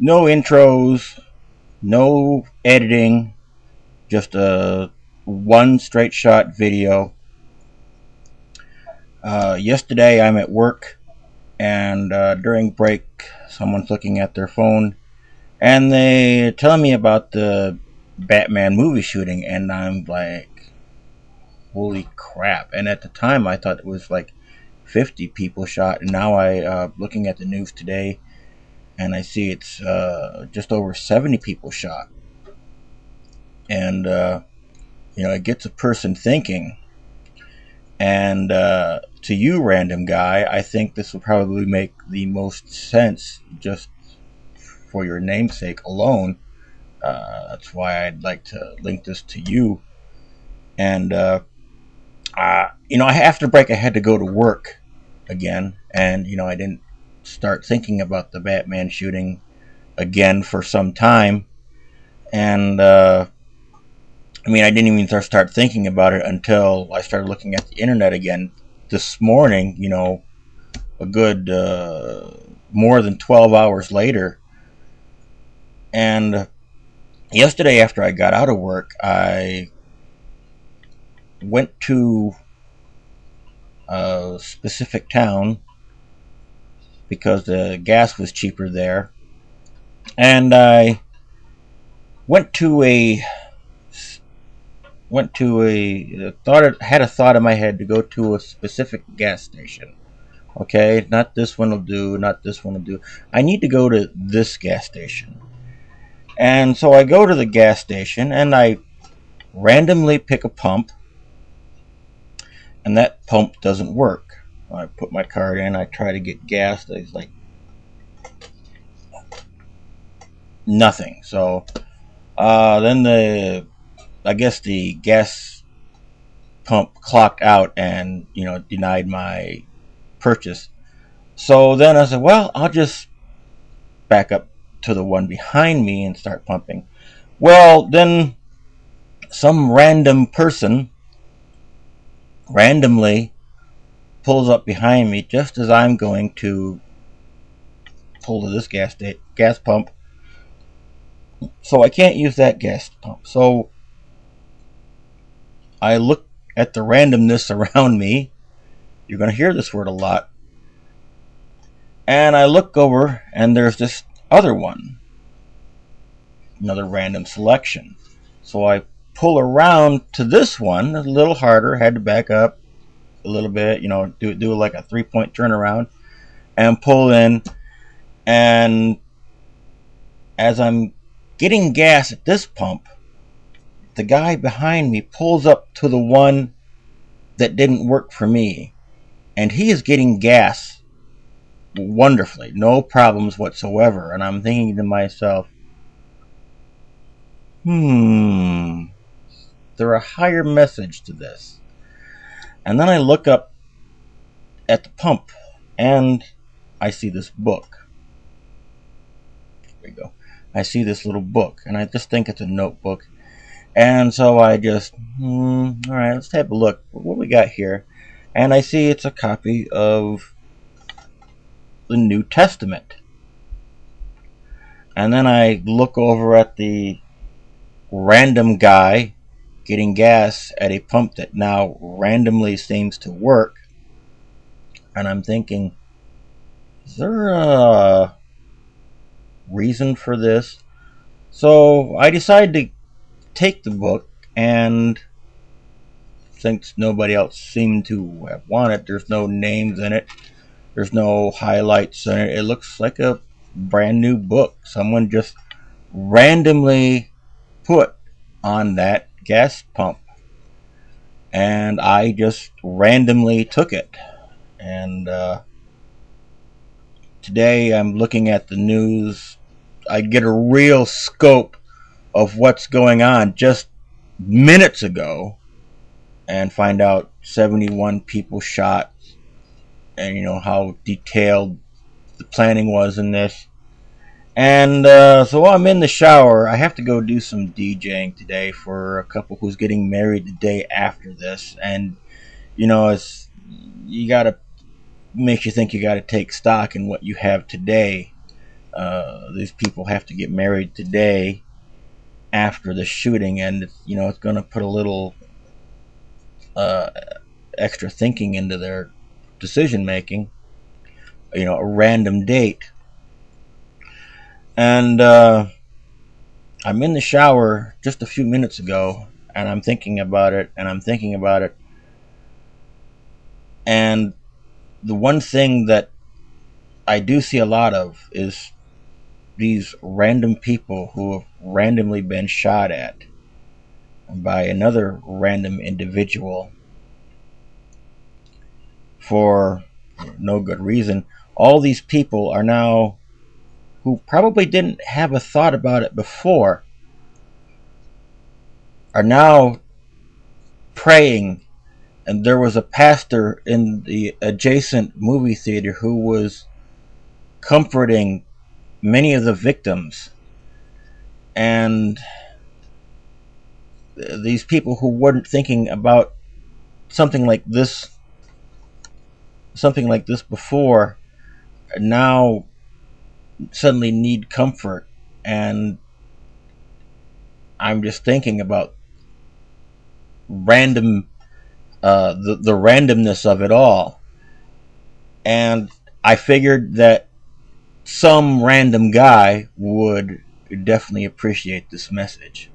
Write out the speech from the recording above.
No intros, no editing, just a one straight shot video. Yesterday I'm at work, and during break someone's looking at their phone and they tell me about the Batman movie shooting, and I'm like, holy crap. And at the time I thought it was like 50 people shot, and now I looking at the news today and I see it's just over 70 people shot. And it gets a person thinking. And to you, random guy, I think this will probably make the most sense just for your namesake alone. That's why I'd like to link this to you. And after break, I had to go to work again, and I didn't start thinking about the Batman shooting again for some time. And I didn't even start thinking about it until I started looking at the internet again this morning. A good more than 12 hours later. And yesterday, after I got out of work, I went to a specific town because the gas was cheaper there, and I went to a had a thought in my head to go to a specific gas station. Okay, not this one will do, not this one will do. I need to go to this gas station. And so I go to the gas station and I randomly pick a pump, and that pump doesn't work. I put my card in, I try to get gas, there's like nothing. So then I guess the gas pump clocked out and denied my purchase. So then I said, well, I'll just back up to the one behind me and start pumping. Well, then some random person randomly pulls up behind me just as I'm going to pull to this gas pump. So I can't use that gas pump. So I look at the randomness around me. You're going to hear this word a lot. And I look over and there's this other one. Another random selection. So I pull around to this one, a little harder, had to back up a little bit, do like a 3-point turnaround and pull in. And as I'm getting gas at this pump, the guy behind me pulls up to the one that didn't work for me, and he is getting gas wonderfully, no problems whatsoever. And I'm thinking to myself, there a higher message to this? And then I look up at the pump and I see this book. There you go. I see this little book, and I just think it's a notebook. And so I just, all right, let's have a look. What we got here? And I see it's a copy of the New Testament. And then I look over at the random guy getting gas at a pump that now randomly seems to work. And I'm thinking, is there a reason for this? So I decided to take the book, and since nobody else seemed to have wanted, there's no names in it, there's no highlights in it, it looks like a brand new book someone just randomly put on that gas pump, and I just randomly took it. And today I'm looking at the news, I get a real scope of what's going on just minutes ago, and find out 71 people shot, and how detailed the planning was in this. And so while I'm in the shower, I have to go do some DJing today for a couple who's getting married the day after this. And it's, you gotta, makes you think you gotta take stock in what you have today These people have to get married today after the shooting, and it's going to put a little uh, extra thinking into their decision making. A random date, and I'm in the shower just a few minutes ago, and I'm thinking about it, and I'm thinking about it, and the one thing that I do see a lot of is these random people who have randomly been shot at by another random individual for no good reason. All these people are now, who probably didn't have a thought about it before, are now praying. And there was a pastor in the adjacent movie theater who was comforting many of the victims. And these people who weren't thinking about something like this before now suddenly need comfort. And I'm just thinking about random the randomness of it all. And I figured that some random guy would definitely appreciate this message.